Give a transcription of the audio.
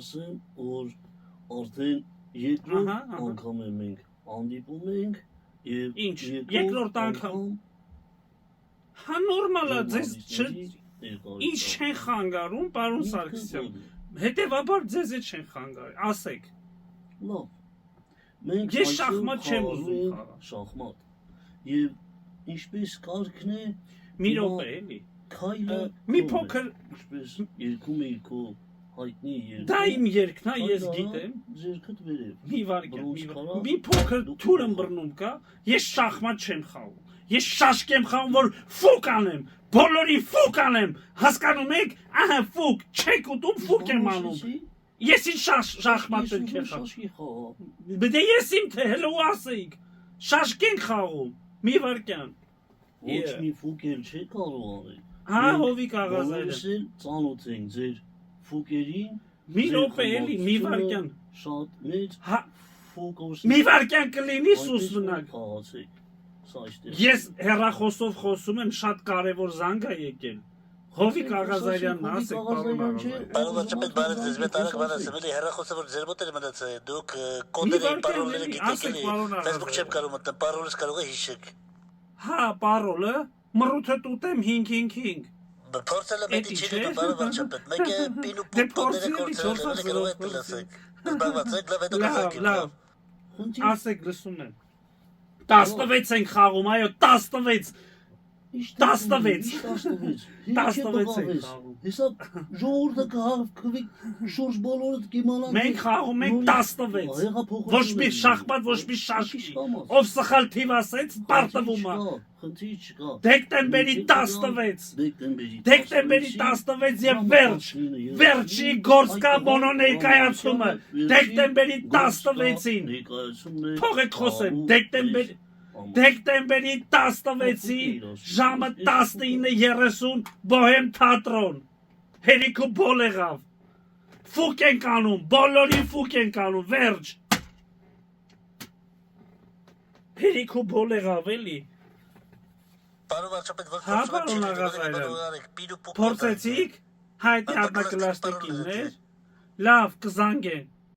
ասեմ, որ արդեն երկրորդ անգամ մենք հանդիպում ենք եւ Ինչ, երկրորդ անգամ հա նորմալ է ձեզ ինչ չեն խանգարում, պարոն Սարգսյան։ Հետևաբար ձեզ է չեն խանգարի, ասեք։ Լավ։ Մենք Ես շախմատ չեմ ուզում խաղալ։ Շախմատ։ Եվ ինչպես կարգն է, մի րոպե էլի։ Քայլը Մի փոքր ինչպես երկում երկու հայտնի երգ։ Դա իմ երգն է, ես գիտեմ։ Ձերքդ վերև։ Մի վարքան, մի փոքր թուր ըմբռնում կա, ես շախմատ չեմ խաղում։ Ես շաշկ եմ խաղում, որ ֆուկ անեմ, բոլորի ֆուկ անեմ, հասկանում եք, ահա ֆուկ, չեք ուտում, ֆուկ եմ անում։ Ես ինչ շախմատ եմ խաղում։ Դե ես իմ թե հելո ասեիք, շաշկ ենք խաղում, մի վարքան։ Ոչ մի ֆուկ էլ չի կարող անել։ Հա, Հովիկ Աղազարյան։ Բոլորս ծանոթ ենք ձեր ֆուկերին։ Մի րոպե էլի, մի վարքան։ Շատ մեծ Հա, ֆուկոս։ մի վարքան կլինի սուս մնաք։ Խաղացեք։ Սա այստեղ։ Ես հեռախոսով խոսում եմ, շատ կարևոր զանգ է եկել։ Հովիկ Աղազարյանն ասեք, պարոն Աղազարյան։ Պարոն Վարչապետ, բարև ձեզ, մեծ արագ բան ասեմ, էլի հեռախոսը որ ձեր մոտ էր մնացել, դուք կոդերի պարոլները գիտեք էլի, Facebook չեմ կարող մտնել, պարոլս կարող է հիշեք։ Հա, պարոլը, մռութը տուտեմ 555։ Փորձել եմ էդի չի լինում, պարոն Վարչապետ, մեկ է պին ու պուտ կոդերը կորցրել, կարող եք լսեք։ Զբաղված եք, լավ հետո կզակեմ, լավ։ Ասեք, լսում եմ։ 16 ենք խաղում, այո, 16։ 16 ենք խաղում։ Հեսա ժողովուրդը կհավաքվի շուրջ բոլորը կիմանան։ Մենք խաղում ենք 16։ Ոչ մի շախմատ, ոչ մի շաշկի։ Ով սխալ թիվ ասեց, պարտվում է։ Խնդիր չկա։ Դեկտեմբերի 16։ Դեկտեմբերի 16 եւ վերջի գործկա մոնո ներկայացումը դեկտեմբերի 16-ին։ Թողեք խոսեմ, դեկտեմբերի 16-ին ժամը 19:30 Բոհեմ թատրոն։ Հերիքու բոլ եղավ։ Ֆուկ ենք անում, բոլորին ֆուկ ենք անում, վերջ։ Հերիքու բոլ եղավ էլի։ Պարոն Վարչապետ, որ Հա, պարոն Աղազարյան։ Փորձեցիք, հայտի հատնակլաստիկիններ, լավ, կզանգեն։